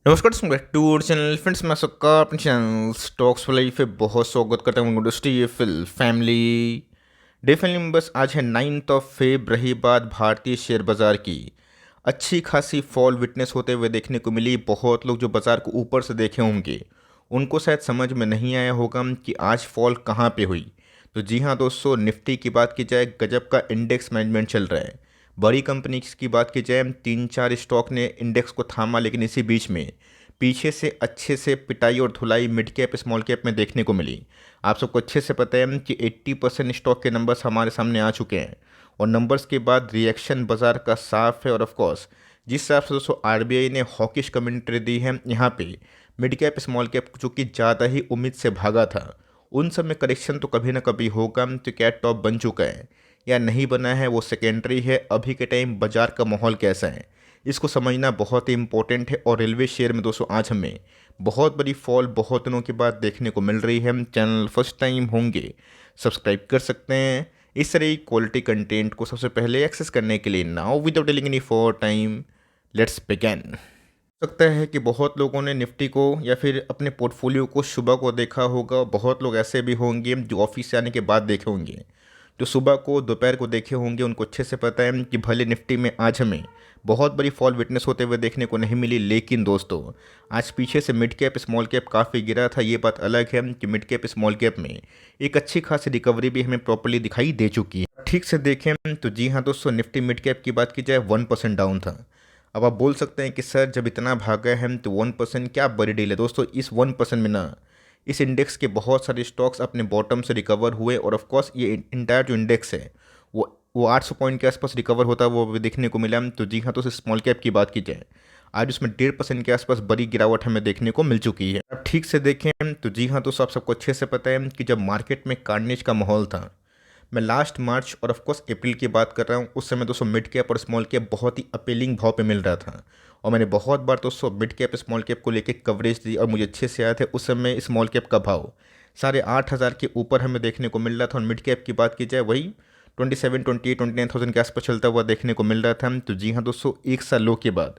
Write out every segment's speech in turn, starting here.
नमस्कार दोस्तों, back to our channel friends. मैं सबका अपने चैनल स्टॉक्स वाला पे बहुत स्वागत करता हूँ। Industry fill family day family members, आज है 9 फेब। रही बात भारतीय शेयर बाजार की, अच्छी खासी फॉल विटनेस होते हुए देखने को मिली। बहुत लोग जो बाजार को ऊपर से देखे होंगे उनको शायद समझ में नहीं आया होगा कि आज फॉल कहाँ पे हुई। तो जी हाँ दोस्तों, निफ्टी की बात की जाए, गजब का इंडेक्स मैनेजमेंट चल रहा है। बड़ी कंपनी की बात की जाए, 3-4 स्टॉक ने इंडेक्स को थामा, लेकिन इसी बीच में पीछे से अच्छे से पिटाई और धुलाई मिड कैप स्मॉल कैप में देखने को मिली। आप सबको अच्छे से पता है कि 80% स्टॉक के नंबर्स हमारे सामने आ चुके हैं और नंबर्स के बाद रिएक्शन बाजार का साफ है। और ऑफ कोर्स जिस हिसाब से दोस्तों आरबीआई ने हॉकिश कमेंट्री दी है, यहाँ पे मिड कैप स्मॉल कैप जो कि ज़्यादा ही उम्मीद से भागा था, उन सब में करेक्शन तो कभी ना कभी होगा। तो क्या टॉप बन चुका है या नहीं बना है वो सेकेंडरी है। अभी के टाइम बाजार का माहौल कैसा है इसको समझना बहुत ही इंपॉर्टेंट है। और रेलवे शेयर में दोस्तों आज हमें बहुत बड़ी फॉल बहुत दिनों के बाद देखने को मिल रही है। चैनल फर्स्ट टाइम होंगे सब्सक्राइब कर सकते हैं इस तरह क्वालिटी कंटेंट को सबसे पहले एक्सेस करने के लिए। Now without telling any for time, let's begin. सकता है कि बहुत लोगों ने निफ्टी को या फिर अपने पोर्टफोलियो को सुबह को देखा होगा। बहुत लोग ऐसे भी होंगे जो ऑफिस से आने के बाद देखे होंगे, जो सुबह को दोपहर को देखे होंगे। उनको अच्छे से पता है कि भले निफ्टी में आज हमें बहुत बड़ी फॉल विटनेस होते हुए देखने को नहीं मिली, लेकिन दोस्तों आज पीछे से मिड कैप स्मॉल कैप काफ़ी गिरा था। ये बात अलग है कि मिड कैप स्मॉल कैप में एक अच्छी खासी रिकवरी भी हमें प्रॉपर्ली दिखाई दे चुकी है। ठीक से देखें तो जी हाँ दोस्तों, निफ्टी मिड कैप की बात की जाए 1% डाउन था। अब आप बोल सकते हैं कि सर जब इतना भागा है तो 1% क्या बड़ी डील है। दोस्तों इस 1% में ना इस इंडेक्स के बहुत सारे स्टॉक्स अपने बॉटम से रिकवर हुए। और ऑफ कोर्स ये इंटायर जो इंडेक्स है वो 800 पॉइंट के आसपास रिकवर होता है, वो भी देखने को मिला। तो जी हाँ, तो स्मॉल कैप की बात की जाए आज उसमें 1.5% के आसपास बड़ी गिरावट हमें देखने को मिल चुकी है। अब ठीक से देखें तो जी हाँ, तो आप सबको अच्छे से पता है कि जब मार्केट में कार्नेज का माहौल था, मैं लास्ट मार्च और ऑफ कोर्स अप्रैल की बात कर रहा हूँ, उस समय दोस्तों मिड कैप और स्मॉल कैप बहुत ही अपीलिंग भाव पे मिल रहा था। और मैंने बहुत बार दोस्तों मिड कैप स्मॉल कैप को लेके कवरेज दी और मुझे अच्छे से याद है उस समय स्मॉल कैप का भाव 8,500 के ऊपर हमें देखने को मिल रहा था। और मिड कैप की बात की जाए वही 27, 28, 29,000 के आसपास चलता हुआ देखने को मिल रहा था। तो जी हाँ दोस्तों, एक साल लो के बाद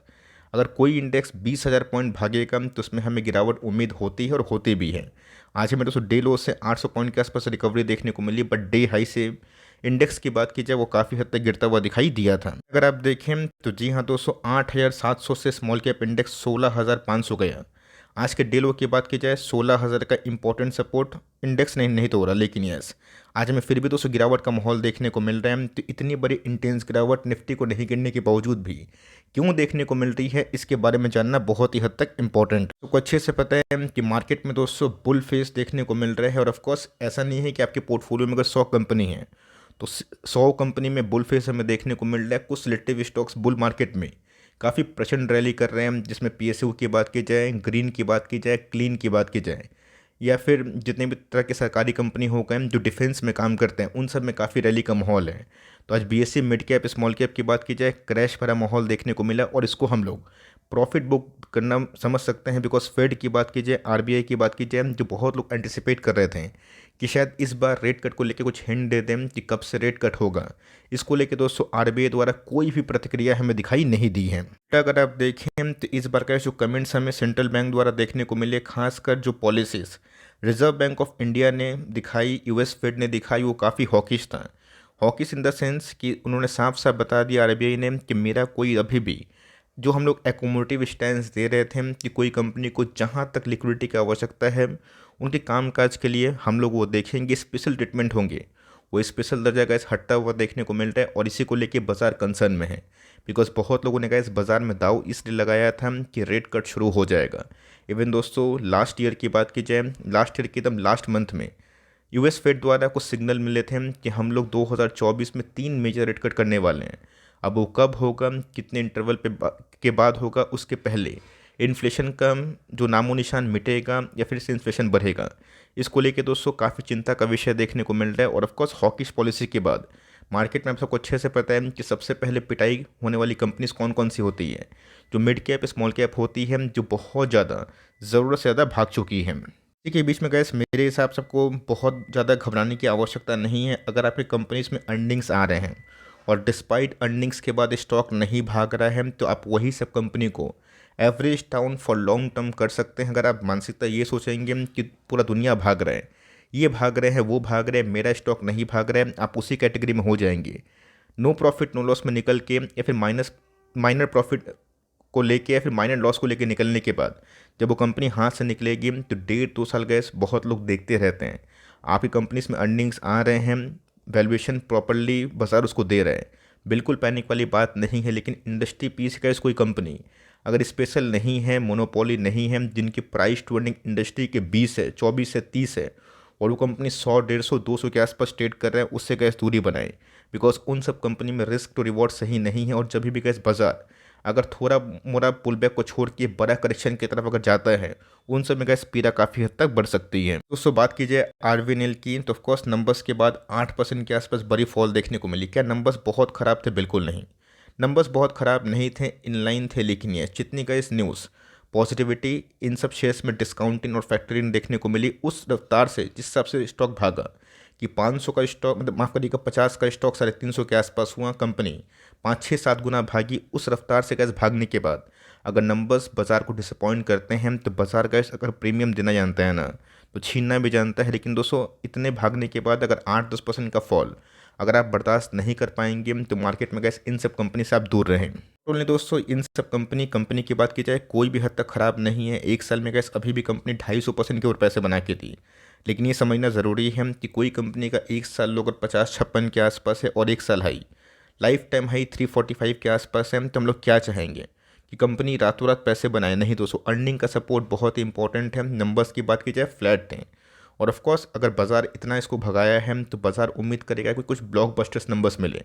अगर कोई इंडेक्स 20,000 पॉइंट भागेगा तो उसमें हमें गिरावट उम्मीद होती है और होती भी है। आज हमें दोस्तों डे लो से 800 पॉइंट के आसपास रिकवरी देखने को मिली, बट डे हाई से इंडेक्स की बात की जाए वो काफ़ी हद तक गिरता हुआ दिखाई दिया था। अगर आप देखें तो जी हाँ दोस्तों, 8,700 से स्मॉल कैप इंडेक्स 16,500 गया। आज के डे लो की बात की जाए 16,000 का इंपॉर्टेंट सपोर्ट इंडेक्स नहीं तो हो रहा, लेकिन यस आज हमें फिर भी दोस्तों गिरावट का माहौल देखने को मिल रहा है। तो इतनी बड़ी इंटेंस गिरावट निफ्टी को नहीं गिरने के बावजूद भी क्यों देखने को मिल रही है, इसके बारे में जानना बहुत ही हद तक इंपॉर्टेंट। तो को अच्छे से पता है कि मार्केट में दोस्तों बुल फेस देखने को मिल रहा है। और ऑफकोर्स ऐसा नहीं है कि आपके पोर्टफोलियो में अगर 100 कंपनी है तो 100 कंपनी में बुल फेस हमें देखने को मिल रहा है। कुछ सिलेक्टिव स्टॉक्स बुल मार्केट में काफ़ी प्रचंड रैली कर रहे हैं, जिसमें पीएसयू की बात की जाए, ग्रीन की बात की जाए, क्लीन की बात की जाए, या फिर जितने भी तरह के सरकारी कंपनी हो गए जो डिफेंस में काम करते हैं, उन सब में काफ़ी रैली का माहौल है। तो आज BSc mid cap small cap की बात की जाए, क्रैश भरा माहौल देखने को मिला और इसको हम लोग प्रॉफिट बुक करना समझ सकते हैं। बिकॉज फेड की बात की जाए, आरबीआई की बात की जाए, जो बहुत लोग एंटिसिपेट कर रहे थे कि शायद इस बार रेट कट को लेकर कुछ हिंट दे दें कि कब से रेट कट होगा, इसको लेकर दोस्तों आरबीआई द्वारा कोई भी प्रतिक्रिया हमें दिखाई नहीं दी है। अगर आप देखें तो इस बार का जो कमेंट्स हमें सेंट्रल बैंक द्वारा देखने को मिले, खासकर जो policies reserve bank of India ने दिखाई, यूएस फेड ने दिखाई, वो काफ़ी हॉकिश था। हॉकिश इन द सेंस कि उन्होंने साफ साफ बता दिया आरबीआई ने कि मेरा कोई अभी भी जो हम लोग एकोमोडेटिव स्टैंस दे रहे थे कि कोई कंपनी को जहाँ तक लिक्विडिटी की आवश्यकता है उनके कामकाज के लिए हम लोग वो देखेंगे, स्पेशल ट्रीटमेंट होंगे, वो स्पेशल दर्जा का हटता हुआ देखने को मिल रहा है। और इसी को लेके बाजार कंसर्न में है। बिकॉज बहुत लोगों ने कहा इस बाज़ार में दाव इसलिए लगाया था कि रेट कट शुरू हो जाएगा। इवन दोस्तों लास्ट ईयर की बात की जाए, लास्ट ईयर की एकदम लास्ट मंथ में यूएस फेड द्वारा कुछ सिग्नल मिले थे कि हम लोग 2024 में 3 मेजर रेट कट करने वाले हैं। अब वो कब होगा, कितने इंटरवल के बाद होगा, उसके पहले इन्फ्लेशन का जो नामो निशान मिटेगा या फिर से इन्फ्लेशन बढ़ेगा, इसको लेके दोस्तों काफ़ी चिंता का विषय देखने को मिल रहा है। और ऑफकोर्स हॉकिश पॉलिसी के बाद मार्केट में आप सबको अच्छे से पता है कि सबसे पहले पिटाई होने वाली कंपनीज कौन कौन सी होती है, जो मिड कैप स्मॉल कैप होती है, जो बहुत ज़्यादा ज़रूरत से ज़्यादा भाग चुकी है। इसी के बीच में गैस मेरे हिसाब से आपको बहुत ज़्यादा घबराने की आवश्यकता नहीं है। अगर आपकी कंपनीज में अर्निंग्स आ रहे हैं और डिस्पाइट अर्निंग्स के बाद स्टॉक नहीं भाग रहा है तो आप वही सब कंपनी को average down for long term कर सकते हैं। अगर आप मानसिकता ये सोचेंगे कि पूरा दुनिया भाग रहा है, ये भाग रहे हैं, वो भाग रहे हैं, मेरा स्टॉक नहीं भाग रहा है, आप उसी कैटेगरी में हो जाएंगे। नो प्रॉफिट नो लॉस में निकल के या फिर माइनर प्रॉफिट को लेके या फिर माइनर लॉस को लेके निकलने के बाद जब वो कंपनी हाथ से निकलेगी तो 1.5-2 साल गैस बहुत लोग देखते रहते हैं। आपकी कंपनीज में अर्निंग्स आ रहे हैं, वैल्यूएशन प्रॉपरली बाजार उसको दे रहा है, बिल्कुल पैनिक वाली बात नहीं है। लेकिन इंडस्ट्री पीस का कोई कंपनी अगर स्पेशल नहीं है, मोनोपोली नहीं है, जिनकी प्राइस टू अर्निंग इंडस्ट्री के 20 है, 24 है, 30 है, और वो कंपनी 100, 150, 200 के आसपास ट्रेड कर रहे हैं, उससे गैस दूरी बनाए। बिकॉज उन सब कंपनी में रिस्क टू रिवॉर्ड सही नहीं है। और जब भी गैस बाजार अगर थोड़ा मोड़ा पुल बैक को छोड़ के बड़ा करेक्शन की तरफ अगर जाता है, उन सब में गैस पीड़ा काफ़ी हद तक बढ़ सकती है। दोस्तों बात की जाए आरवीएनएल की, तो ऑफकोर्स नंबर्स के बाद 8% के आसपास बड़ी फॉल देखने को मिली। क्या नंबर्स बहुत ख़राब थे? बिल्कुल नहीं, नंबर्स बहुत ख़राब नहीं थे, इनलाइन थे। लेकिन ये जितनी गैस न्यूज़ पॉजिटिविटी इन सब शेयर्स में डिस्काउंटिंग और फैक्टरिंग देखने को मिली, उस रफ्तार से जिस हिसाब से स्टॉक भागा कि 500 का स्टॉक, मतलब माफ़ करिएगा 50 का स्टॉक 350 के आसपास हुआ, कंपनी 5-6-7 गुना भागी। उस रफ्तार से गैस भागने के बाद अगर नंबर्स बाजार को डिसअपॉइंट करते हैं तो बाजार गैस अगर प्रीमियम देना जानता है ना, तो छीनना भी जानता है। लेकिन दोस्तों इतने भागने के बाद अगर 8-10% का फॉल अगर आप बर्दाश्त नहीं कर पाएंगे तो मार्केट में गैस इन सब कंपनी से आप दूर रहें। तो दोस्तों इन सब कंपनी की बात की जाए, कोई भी हद तक ख़राब नहीं है। एक साल में गैस अभी भी कंपनी 250% के ऊपर पैसे बना के थी। लेकिन ये समझना ज़रूरी है कि कोई कंपनी का एक साल लो अगर 50-56 के आसपास है और एक साल हाई, लाइफ टाइम हाई 345 के आसपास है, तो हम लोग क्या चाहेंगे कि कंपनी रातों रात पैसे बनाए? नहीं दोस्तों, अर्निंग का सपोर्ट बहुत ही इंपॉर्टेंट है। नंबर्स की बात की जाए फ्लैट थे, और ऑफ कोर्स अगर बाजार इतना इसको भगाया है तो बाजार उम्मीद करेगा कि कुछ ब्लॉकबस्टर्स नंबर्स मिले,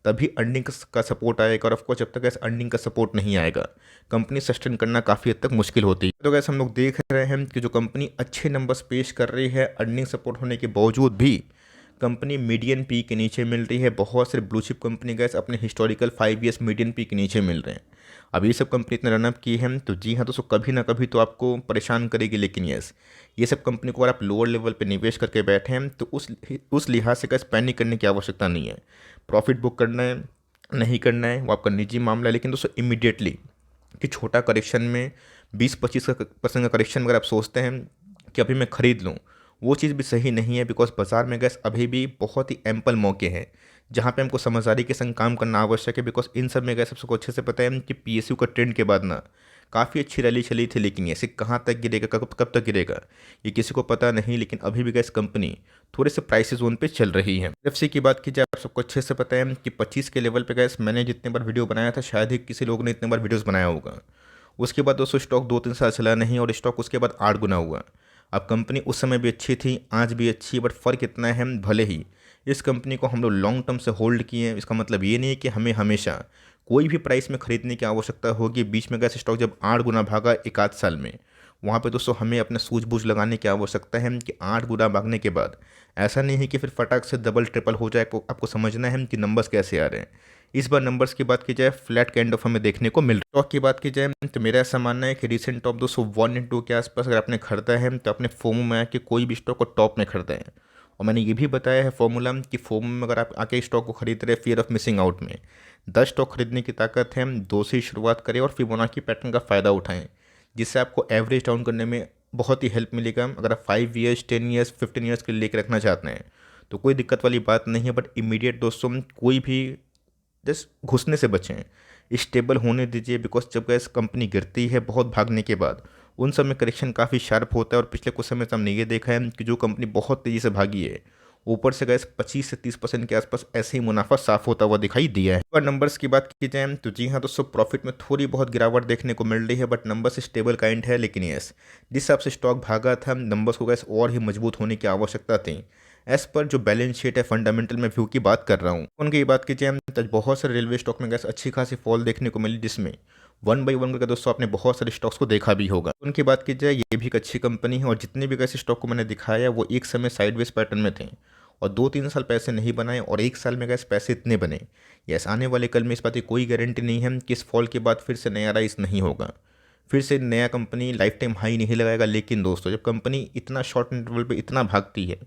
तभी अर्निंग का सपोर्ट आएगा। और ऑफ कोर्स जब तक ऐसा अर्निंग का सपोर्ट नहीं आएगा, कंपनी सस्टेन करना काफ़ी हद तक मुश्किल होती है। तो गैस हम लोग देख रहे हैं कि जो कंपनी अच्छे नंबर्स पेश कर रही है, अर्निंग सपोर्ट होने के बावजूद भी कंपनी मीडियन पी के नीचे मिल रही है। बहुत सारे ब्लू चिप कंपनी गैस अपने हिस्टोरिकल 5 ईयर्स मीडियन पी के नीचे मिल रहे हैं। अब ये सब कंपनी इतने रनअप की है तो जी हाँ दोस्तों, कभी ना कभी तो आपको परेशान करेगी। लेकिन यस, ये सब कंपनी को अगर आप लोअर लेवल पे निवेश करके बैठे हैं तो उस लिहाज से कैसे पैनिक करने की आवश्यकता नहीं है। प्रॉफिट बुक करना है नहीं करना है वो आपका निजी मामला है। लेकिन दोस्तों इमीडिएटली कि छोटा करेक्शन में 20-25% का करेक्शन अगर आप सोचते हैं कि अभी मैं ख़रीद लूँ, वो चीज़ भी सही नहीं है। बिकॉज बाजार में गैस अभी भी बहुत ही एम्पल मौके हैं जहाँ पे हमको समझदारी के संग काम करना आवश्यक है। बिकॉज इन सब में गैस सबको अच्छे से पता है कि पीएसयू का ट्रेंड के बाद ना काफ़ी अच्छी रैली चली थी। लेकिन ये कहाँ तक गिरेगा, कब तक गिरेगा, ये किसी को पता नहीं। लेकिन अभी भी गैस कंपनी थोड़े से प्राइस जोन पे चल रही है। एफसी की बात की जाए, आप सबको अच्छे से पता है कि 25 के लेवल पे गैस मैंने जितने बार वीडियो बनाया था, शायद ही किसी लोग ने इतने बार वीडियोज़ बनाया होगा। उसके बाद दोस्तों स्टॉक 2-3 साल चला नहीं और स्टॉक उसके बाद 8 गुना हुआ। अब कंपनी उस समय भी अच्छी थी, आज भी अच्छी है, बट फ़र्क इतना है भले ही इस कंपनी को हम लोग लॉन्ग टर्म से होल्ड किए हैं, इसका मतलब ये नहीं है कि हमें हमेशा कोई भी प्राइस में खरीदने की आवश्यकता होगी। बीच में गैस स्टॉक जब 8 गुना भागा 1 आध साल में, वहाँ पे दोस्तों हमें अपने सूझबूझ लगाने की आवश्यकता है कि 8 गुना भागने के बाद ऐसा नहीं है कि फिर फटाक से डबल ट्रिपल हो जाए। आपको समझना है कि नंबर्स कैसे आ रहे हैं। इस बार नंबर्स की बात की जाए, फ्लैट काइंड ऑफ हमें देखने को मिल रहा है। स्टॉक की बात की जाए तो मेरा ऐसा मानना है कि रिसेंट टॉप 201 के आसपास अगर आपने खरीदा है तो अपने फोमो में आके कोई भी स्टॉक को टॉप में खरीदा है। और मैंने ये भी बताया है फॉर्मूला कि फोमो में अगर आप आके स्टॉक को खरीद रहे फियर ऑफ मिसिंग आउट में, 10 स्टॉक खरीदने की ताकत है। 2 से ही शुरुआत करें और फिबोनाची पैटर्न का फ़ायदा उठाएं, जिससे आपको एवरेज डाउन करने में बहुत ही हेल्प मिलेगा। अगर आप 5 ईयर्स, 10 ईयर्स, 15 ईयर्स के लिए लेकर रखना चाहते हैं तो कोई दिक्कत वाली बात नहीं है। बट इमीडिएट दोस्तों कोई भी जस्ट घुसने से बचें, स्टेबल होने दीजिए। बिकॉज जब गैस कंपनी गिरती है बहुत भागने के बाद, उन सब में करेक्शन काफ़ी शार्प होता है। और पिछले कुछ समय से हमने ये देखा है कि जो कंपनी बहुत तेज़ी से भागी है, ऊपर से गैस 25 से 30% के आसपास ऐसे ही मुनाफा साफ होता हुआ दिखाई दिया है। और नंबर्स की बात की जाए तो जी हाँ दोस्तों, प्रॉफिट में थोड़ी बहुत गिरावट देखने को मिल रही है, बट नंबर्स स्टेबल काइंड है। लेकिन यस, जिस हिसाब से स्टॉक भागा था, नंबर्स को गैस और ही मजबूत होने की आवश्यकता थी। एज पर जो बैलेंस शीट है, फंडामेंटल में व्यू की बात कर रहा हूँ, उनकी बात की जाए तो बहुत सारे रेलवे स्टॉक में गैस अच्छी खासी फॉल देखने को मिली, जिसमें 1 बाई 1 करके दोस्तों आपने बहुत सारे स्टॉक्स को देखा भी होगा। उनकी बात की जाए, ये भी एक अच्छी कंपनी है। और जितने भी गैस स्टॉक को मैंने दिखाया वो एक समय साइडवेज पैटर्न में थे और 2-3 साल पैसे नहीं बनाए और एक साल में गैस पैसे इतने बने। यस, आने वाले कल में इस बात की कोई गारंटी नहीं है कि इस फॉल के बाद फिर से नया राइज नहीं होगा, फिर से नया कंपनी लाइफ टाइम हाई नहीं लगाएगा। लेकिन दोस्तों जब कंपनी इतना शॉर्ट इंटरवल पे इतना भागती है,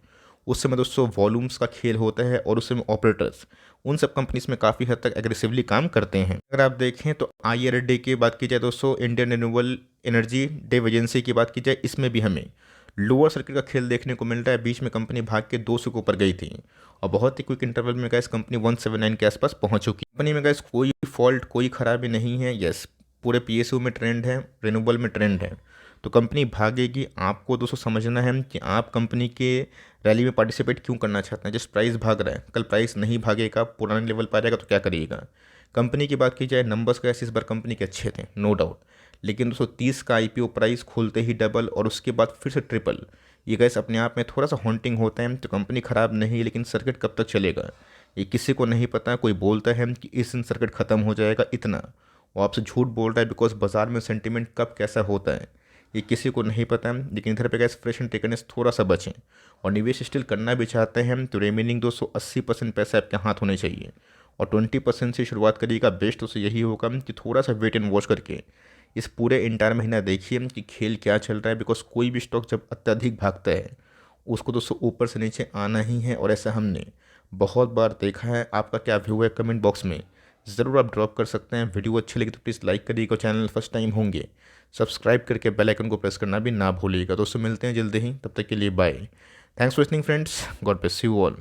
उस समय दोस्तों वॉल्यूम्स का खेल होता है और उस समय ऑपरेटर्स उन सब कंपनीज में काफ़ी हद तक एग्रेसिवली काम करते हैं। अगर आप देखें तो IRDA की बात की जाए दोस्तों, Indian renewable energy dev agency की बात की जाए, इसमें भी हमें लोअर सर्किट का खेल देखने को मिल रहा है। बीच में कंपनी भाग के 200 के ऊपर गई थी और बहुत ही क्विक इंटरवल में गैस कंपनी 179 के आसपास पहुंच चुकी है। कंपनी में गैस कोई फॉल्ट कोई खराबी नहीं है। यस, पूरे PSU में ट्रेंड है, रिन्यूएबल में ट्रेंड है, तो कंपनी भागेगी। आपको दोस्तों समझना है कि आप कंपनी के रैली में पार्टिसिपेट क्यों करना चाहते हैं। जिस प्राइस भाग रहा है, कल प्राइस नहीं भागेगा, पुराने लेवल पर आ जाएगा तो क्या करिएगा। कंपनी की बात की जाए, नंबर्स कैसे इस बार कंपनी के अच्छे थे, नो डाउट, लेकिन 230 का IPO प्राइस खोलते ही डबल और उसके बाद फिर से ट्रिपल, ये गैस अपने आप में थोड़ा सा हॉन्टिंग होता है। तो कंपनी ख़राब नहीं, लेकिन सर्किट कब तक चलेगा ये किसी को नहीं पता। कोई बोलता है कि इस दिन सर्किट ख़त्म हो जाएगा इतना, वो आपसे झूठ बोल रहा है, बिकॉज बाजार में सेंटिमेंट कब कैसा होता है ये किसी को नहीं पता। लेकिन इधर पे गैस फ्रेश एंड टेकनेस थोड़ा सा बचें और निवेश स्टिल करना भी चाहते हैं तो रिमेनिंग 280% पैसा आपके हाथ होने चाहिए और 20% से शुरुआत करिएगा। बेस्ट तो यही होगा कि थोड़ा सा वेट एंड वॉच करके इस पूरे इंटायर महीना देखिए कि खेल क्या चल रहा है। बिकॉज कोई भी स्टॉक जब अत्यधिक भागता है उसको दोस्तों ऊपर से नीचे आना ही है और ऐसा हमने बहुत बार देखा है। आपका क्या व्यू है कमेंट बॉक्स में ज़रूर आप ड्रॉप कर सकते हैं। वीडियो अच्छी लगी तो प्लीज़ लाइक करिएगा, चैनल फर्स्ट टाइम होंगे सब्सक्राइब करके बेल आइकन को प्रेस करना भी ना भूलिएगा। दोस्तों मिलते हैं जल्दी ही, तब तक के लिए bye. Thanks for listening friends, God bless you all.